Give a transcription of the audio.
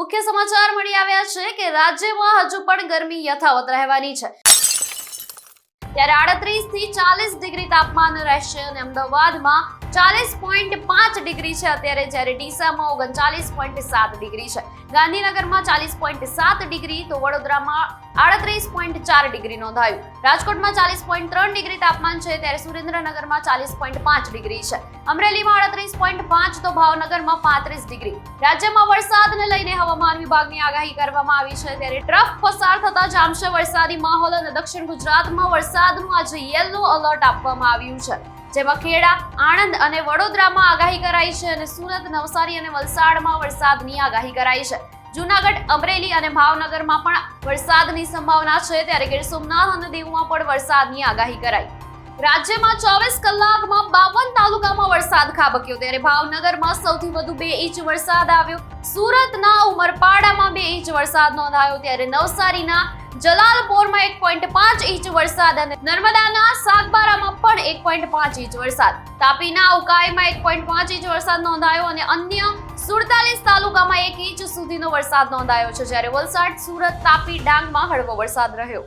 મુખ્ય સમાચાર મળી આવ્યા છે કે રાજ્યમાં હજુ પણ ગરમી યથાવત રહેવાની છે। ત્યારે 38 થી 40 ડિગ્રી તાપમાન રહેશે અને અમદાવાદમાં 40.5 ડિગ્રી છે અત્યારે, જ્યારે ડીસામાં 39.7 ડિગ્રી છે, ગાંધીનગરમાં 40.7 ડિગ્રી, તો વડોદરામાં 38.4 ડિગ્રી નોંધાયું, રાજકોટમાં 40.3 ડિગ્રી તાપમાન છે, ત્યારે સુરેન્દ્રનગરમાં 40.5 ડિગ્રી છે, અમરેલીમાં 38.5, તો ભાવનગરમાં 35 ડિગ્રી। રાજ્યમાં વરસાદને લઈને હવામાન વિભાગની આગાહી કરવામાં આવી છે, ત્યારે ટ્રફ પસાર થતા જામશે વરસાદી માહોલ અને દક્ષિણ ગુજરાતમાં વરસાદનું આજે યેલો એલર્ટ આપવામાં આવ્યું છે, જેમાં ખેડા, આણંદ અને વડોદરામાં આગાહી કરાઈ છે અને સુરત, નવસારી અને વલસાડમાં વરસાદની આગાહી કરાઈ છે। જૂનાગઢ, અમરેલી અને ભાવનગરમાં પણ વરસાદની સંભાવના છે, ત્યારે ગીર સોમનાથ અને દીવમાં પણ વરસાદની આગાહી કરાઈ। રાજ્યમાં 24 કલાકમાં 52 તાલુકામાં વરસાદ ખાબક્યો, ત્યારે ભાવનગરમાં સૌથી વધુ 2 ઇંચ વરસાદ આવ્યો, સુરતના ઉમરપાડામાં 2 ઇંચ વરસાદ નોંધાયો, ત્યારે નવસારીના જલાલપોરમાં 1.5 ઇંચ વરસાદ અને નર્મદાના સાગબારામાં પણ 1.5 ઇંચ વરસાદ, તાપીના ઉકાઈમાં 1.5 ઇંચ વરસાદ નોંધાયો અને અન્ય 47 તાલુકામાં 1 ઇંચ સુધીનો વરસાદ નોંધાયો છે, જ્યારે વલસાડ, સુરત, તાપી, ડાંગમાં હળવો વરસાદ રહ્યો।